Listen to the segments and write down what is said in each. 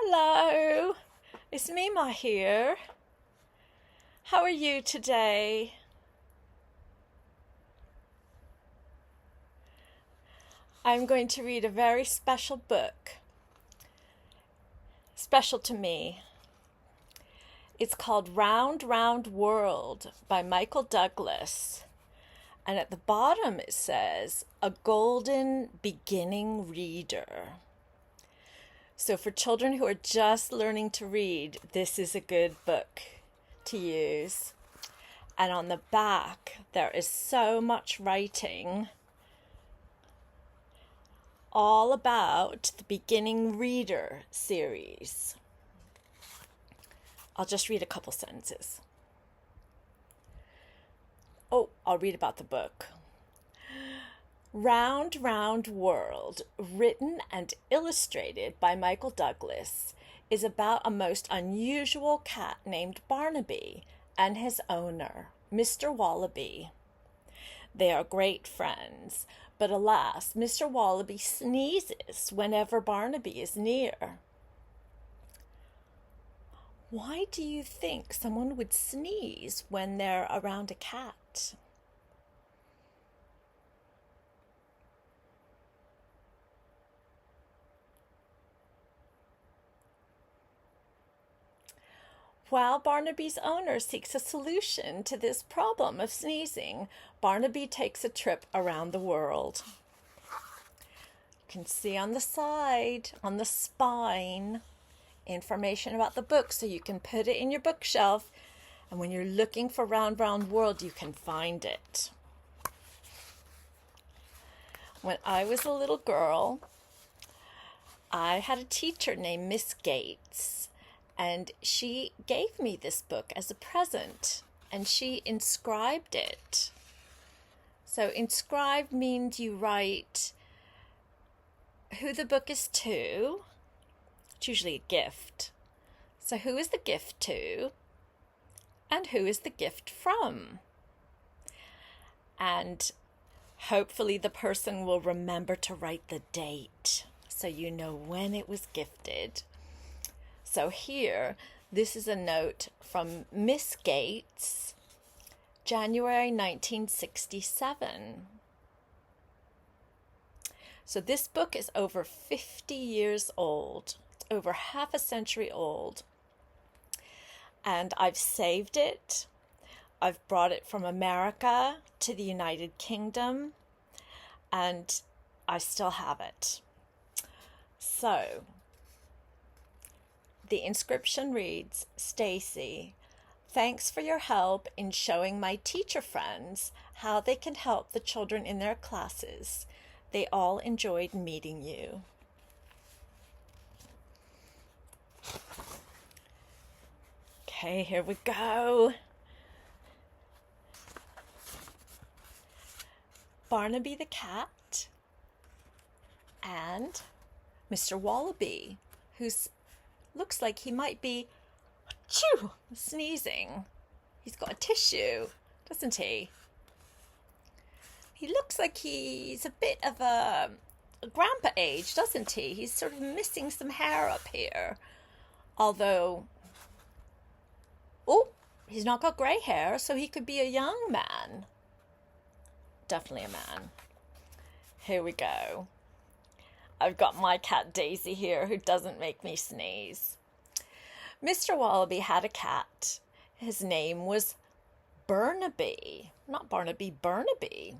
Hello, it's Meemaw here. How are you today? I'm going to read a very special book, special to me. It's called Round, Round World by Michael Douglas. And at the bottom it says, A Golden Beginning Reader. So for children who are just learning to read, this is a good book to use. And on the back, there is so much writing all about the Beginning Reader series. I'll just read a couple sentences. I'll read about the book. Round, Round World, written and illustrated by Michael Douglas, is about a most unusual cat named Barnaby and his owner, Mr. Wallaby. They are great friends, but alas, Mr. Wallaby sneezes whenever Barnaby is near. Why do you think someone would sneeze when they're around a cat? While Barnaby's owner seeks a solution to this problem of sneezing, Barnaby takes a trip around the world. You can see on the side, on the spine, information about the book so you can put it in your bookshelf, and when you're looking for Round Round World, you can find it. When I was a little girl, I had a teacher named Miss Gates. And she gave me this book as a present, and she inscribed it. So inscribe means you write who the book is to. It's usually a gift. So who is the gift to? And who is the gift from? And hopefully the person will remember to write the date so you know when it was gifted. So here, this is a note from Miss Gates, January 1967. So this book is over 50 years old. It's over half a century old. And I've saved it. I've brought it from America to the United Kingdom. And I still have it. So the inscription reads, Stacy, thanks for your help in showing my teacher friends how they can help the children in their classes. They all enjoyed meeting you. Okay, here we go. Barnaby the cat and Mr. Wallaby, who's looks like he might be sneezing. He's got a tissue, doesn't he? He looks like he's a bit of a grandpa age, doesn't he? He's sort of missing some hair up here. Although, he's not got grey hair, so he could be a young man. Definitely a man. Here we go. I've got my cat Daisy here who doesn't make me sneeze. Mr. Wallaby had a cat. His name was Burnaby. Not Barnaby, Burnaby.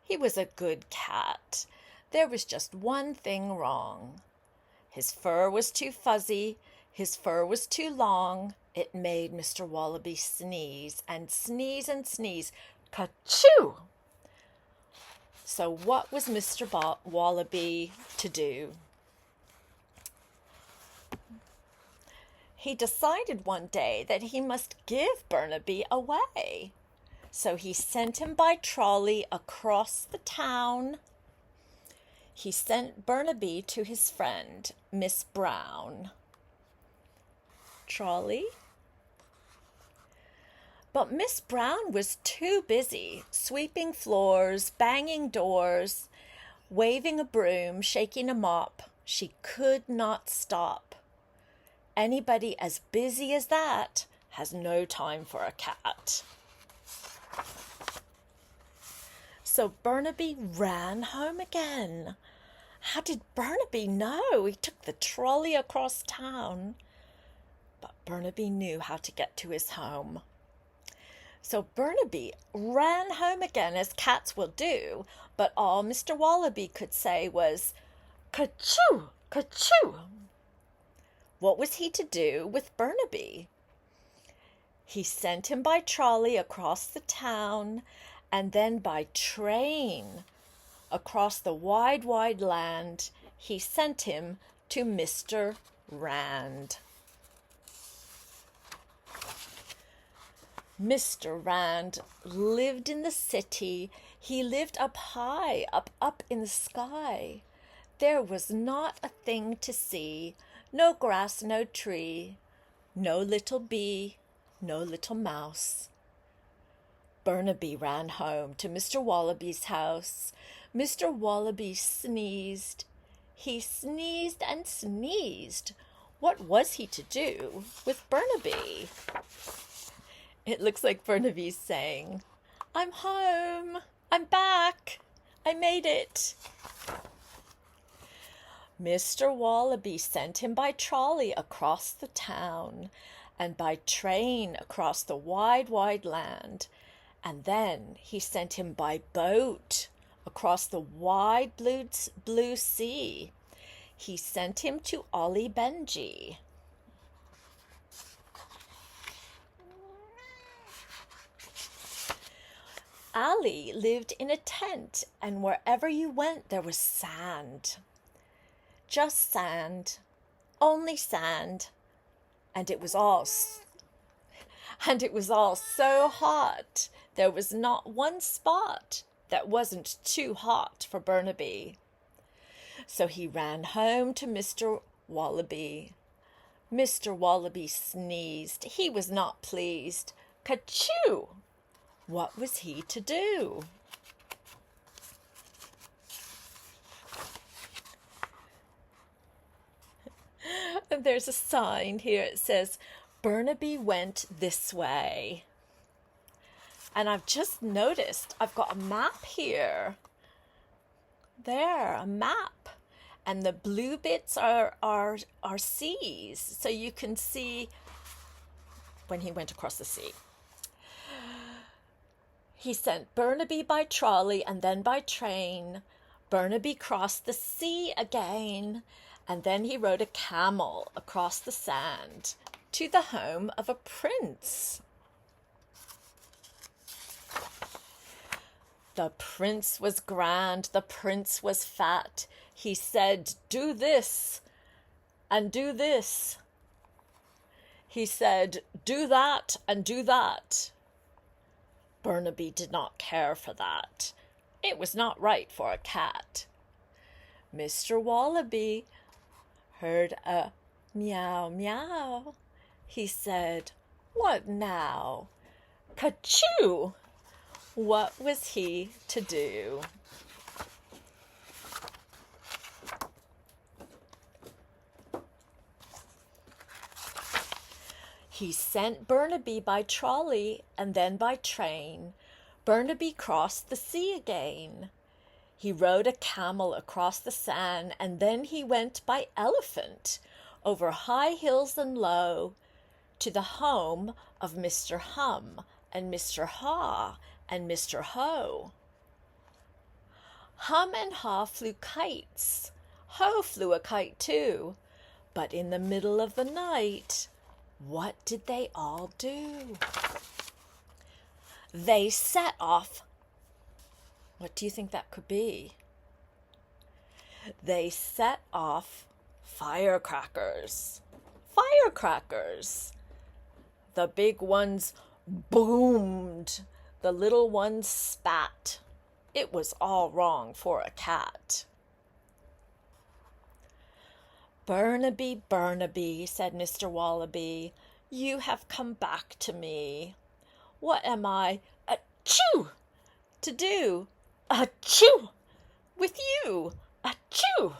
He was a good cat. There was just one thing wrong. His fur was too fuzzy. His fur was too long. It made Mr. Wallaby sneeze and sneeze and sneeze. Ka-choo! So what was Mr. Wallaby to do? He decided one day that he must give Burnaby away. So he sent him by trolley across the town. He sent Burnaby to his friend, Miss Brown. Trolley? But Miss Brown was too busy sweeping floors, banging doors, waving a broom, shaking a mop. She could not stop. Anybody as busy as that has no time for a cat. So Burnaby ran home again. How did Burnaby know? He took the trolley across town. But Burnaby knew how to get to his home. So Burnaby ran home again, as cats will do, but all Mr. Wallaby could say was, "Ka-choo! Ka-choo!" What was he to do with Burnaby? He sent him by trolley across the town, and then by train across the wide, wide land. He sent him to Mr. Rand. Mr. Rand lived in the city. He lived up high, up in the sky. There was not a thing to see, no grass, no tree, no little bee, no little mouse. Burnaby ran home to Mr. Wallaby's house. Mr. Wallaby sneezed. He sneezed and sneezed. What was he to do with Burnaby? It looks like Burnaby's saying, "I'm home. I'm back. I made it." Mr. Wallaby sent him by trolley across the town and by train across the wide, wide land. And then he sent him by boat across the wide blue sea. He sent him to Ollie Benji. Ali lived in a tent, and wherever you went there was sand. Just sand, only sand, and it was all so hot. There was not one spot that wasn't too hot for Burnaby. So he ran home to Mr. Wallaby. Mr. Wallaby sneezed. He was not pleased. Ka-choo! What was he to do? And there's a sign here. It says, "Burnaby went this way." And I've just noticed I've got a map here. There, a map. And the blue bits are seas. So you can see when he went across the sea. He sent Burnaby by trolley and then by train. Burnaby crossed the sea again, and then he rode a camel across the sand to the home of a prince. The prince was grand, the prince was fat. He said, "Do this and do this." He said, "Do that and do that." Burnaby did not care for that. It was not right for a cat. Mr. Wallaby heard a meow meow. He said, "What now?" Ka-choo! What was he to do? He sent Burnaby by trolley and then by train. Burnaby crossed the sea again. He rode a camel across the sand, and then he went by elephant over high hills and low to the home of Mr. Hum and Mr. Haw and Mr. Ho. Hum and Haw flew kites. Ho flew a kite too. But in the middle of the night, what did they all do? They set off. What do you think that could be? They set off firecrackers. Firecrackers. The big ones boomed. The little ones spat. It was all wrong for a cat. "Burnaby, Burnaby," said Mr. Wallaby, "you have come back to me. What am I, achoo, to do, achoo, with you, achoo?"